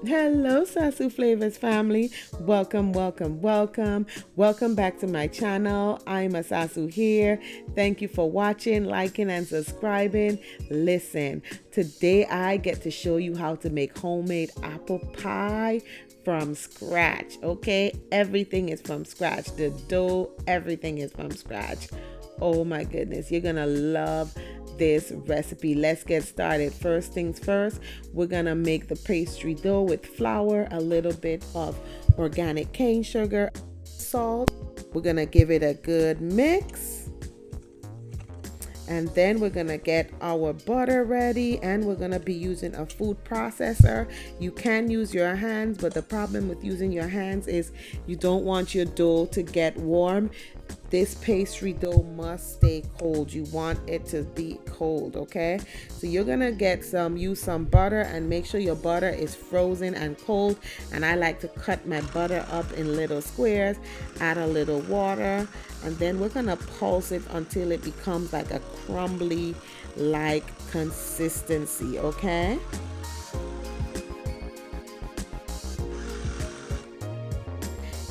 Hello, Sasu Flavors family. Welcome, welcome, welcome. Welcome back to my channel. I'm Sasu here. Thank you for watching, liking, and subscribing. Listen, today I get to show you how to make homemade apple pie from scratch. Okay, everything is from scratch. The dough, everything is from scratch. Oh my goodness, you're gonna love this recipe. Let's get started. First things first, we're gonna make the pastry dough with flour, a little bit of organic cane sugar, salt. We're gonna give it a good mix. And then we're gonna get our butter ready, and we're gonna be using a food processor. You can use your hands, but the problem with using your hands is you don't want your dough to get warm. This pastry dough must stay cold. You want it to be cold, okay? So you're gonna use some butter, and make sure your butter is frozen and cold. And I like to cut my butter up in little squares, add a little water, and then we're gonna pulse it until it becomes like a crumbly like consistency, okay?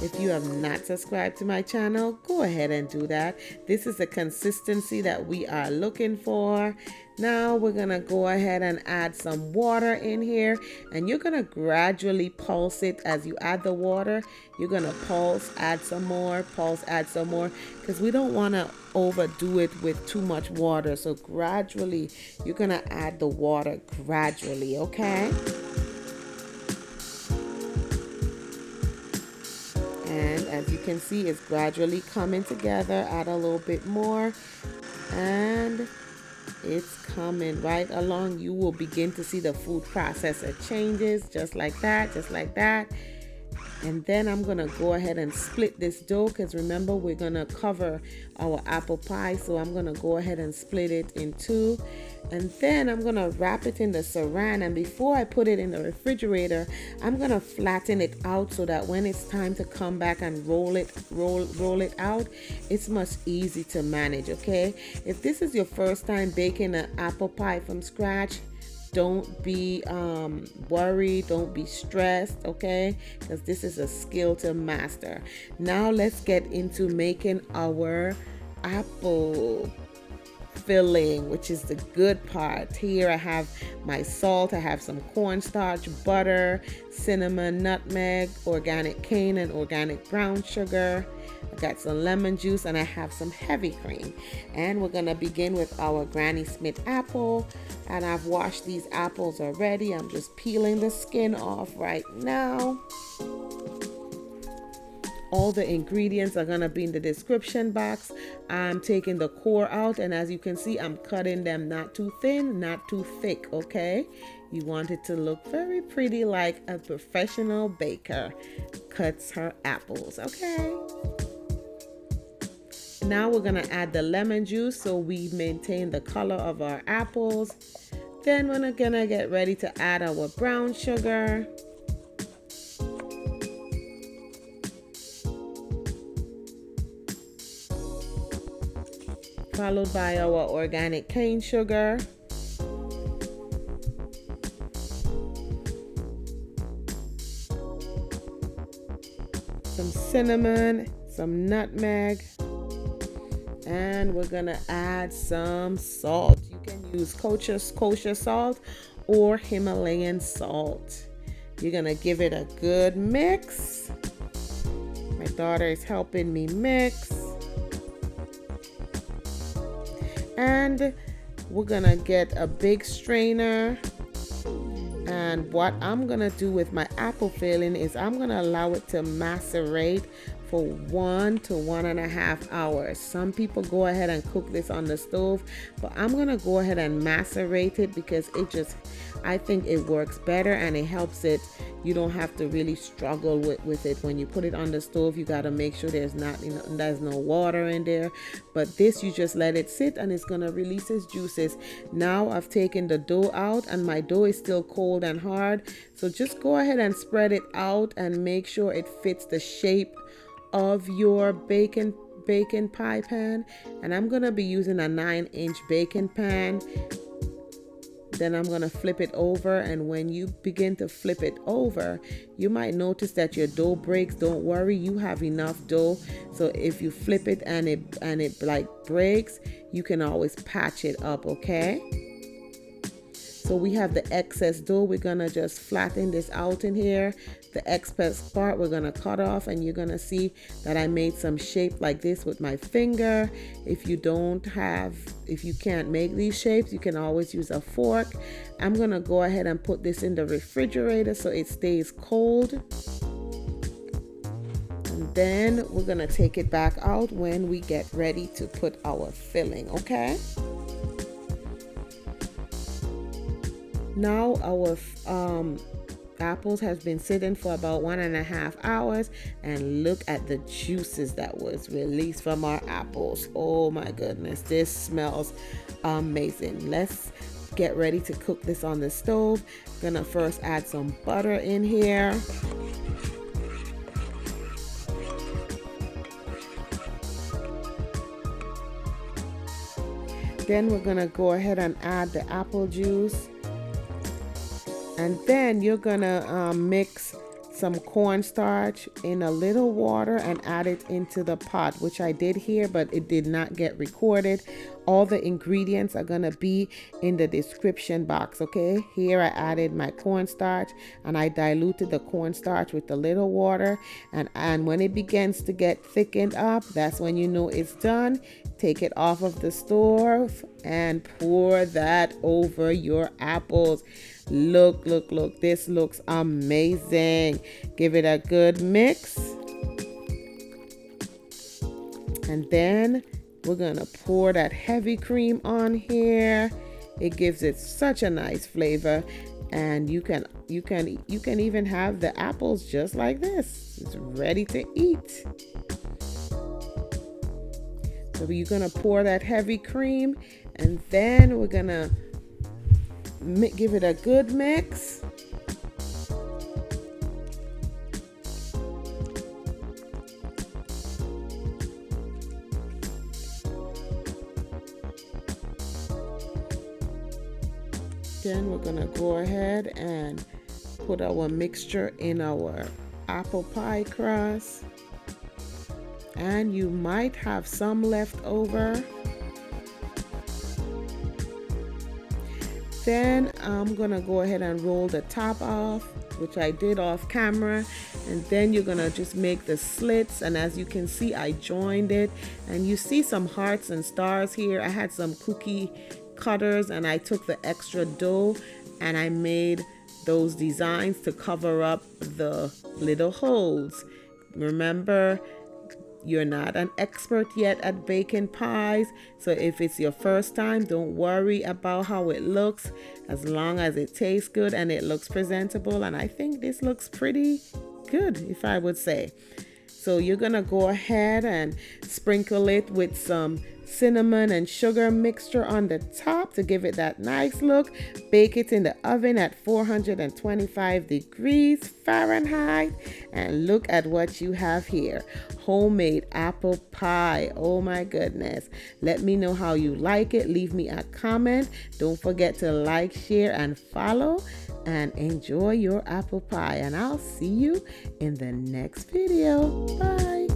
If you have not subscribed to my channel, go ahead and do that. This is the consistency that we are looking for. Now we're gonna go ahead and add some water in here, and you're gonna gradually pulse it as you add the water. You're gonna pulse, add some more, pulse, add some more, because we don't wanna overdo it with too much water. So gradually, you're gonna add the water gradually, okay? And as you can see, it's gradually coming together. Add a little bit more, and it's coming right along. You will begin to see the food processor changes just like that, just like that. And then I'm gonna go ahead and split this dough, because remember, we're gonna cover our apple pie. So I'm gonna go ahead and split it in two, and then I'm gonna wrap it in the saran. And before I put it in the refrigerator, I'm gonna flatten it out so that when it's time to come back and roll it out, it's much easy to manage, okay? If this is your first time baking an apple pie from scratch, don't be worried, don't be stressed, okay? Because this is a skill to master. Now let's get into making our apple filling, which is the good part. Here I have my salt, I have some cornstarch, butter, cinnamon, nutmeg, organic cane, and organic brown sugar. I got some lemon juice, and I have some heavy cream. And we're gonna begin with our Granny Smith apple. And I've washed these apples already. I'm just peeling the skin off right now. All the ingredients are gonna be in the description box. I'm taking the core out, and as you can see, I'm cutting them not too thin, not too thick, okay? You want it to look very pretty, like a professional baker cuts her apples, okay? Now we're gonna add the lemon juice so we maintain the color of our apples. Then we're gonna get ready to add our brown sugar. Followed by our organic cane sugar. Some cinnamon, some nutmeg, and we're gonna add some salt. You can use kosher salt or Himalayan salt. You're gonna give it a good mix. My daughter is helping me mix. And we're gonna get a big strainer. And what I'm gonna do with my apple filling is I'm gonna allow it to macerate for 1 to 1.5 hours. Some people go ahead and cook this on the stove, but I'm gonna go ahead and macerate it because I think it works better, and it helps it. You don't have to really struggle with it. When you put it on the stove, you gotta make sure there's no water in there. But this, you just let it sit, and it's gonna release its juices. Now I've taken the dough out, and my dough is still cold and hard. So just go ahead and spread it out and make sure it fits the shape of your baking pie pan. And I'm gonna be using a 9-inch baking pan. Then I'm going to flip it over, and when you begin to flip it over, you might notice that your dough breaks. Don't worry, you have enough dough. So if you flip it and it like breaks, you can always patch it up, okay? So we have the excess dough. We're gonna just flatten this out in here. The excess part we're gonna cut off, and you're gonna see that I made some shape like this with my finger. If you can't make these shapes, you can always use a fork. I'm gonna go ahead and put this in the refrigerator so it stays cold. And then we're gonna take it back out when we get ready to put our filling, okay? Now our apples has been sitting for about 1.5 hours, and look at the juices that was released from our apples. Oh my goodness, this smells amazing. Let's get ready to cook this on the stove. Gonna first add some butter in here. Then we're gonna go ahead and add the apple juice. And then you're gonna mix some cornstarch in a little water and add it into the pot, which I did here, but it did not get recorded. All the ingredients are gonna be in the description box, okay? Here I added my cornstarch, and I diluted the cornstarch with a little water. And when it begins to get thickened up, that's when you know it's done. Take it off of the stove and pour that over your apples. Look, look, look. This looks amazing. Give it a good mix. And then we're gonna pour that heavy cream on here. It gives it such a nice flavor. And you can even have the apples just like this. It's ready to eat. So you're gonna pour that heavy cream, and then we're gonna give it a good mix. Then we're gonna go ahead and put our mixture in our apple pie crust. And you might have some left over. Then I'm gonna go ahead and roll the top off, which I did off camera. And then you're gonna just make the slits, and as you can see, I joined it, and you see some hearts and stars here. I had some cookie cutters, and I took the extra dough and I made those designs to cover up the little holes. Remember, you're not an expert yet at baking pies, so if it's your first time, don't worry about how it looks, as long as it tastes good and it looks presentable. And I think this looks pretty good, if I would say. So you're gonna go ahead and sprinkle it with some cinnamon and sugar mixture on the top to give it that nice look. Bake it in the oven at 425 degrees Fahrenheit, and look at what you have here. Homemade apple pie. Oh my goodness. Let me know how you like it. Leave me a comment. Don't forget to like, share, and follow, and enjoy your apple pie. And I'll see you in the next video. Bye.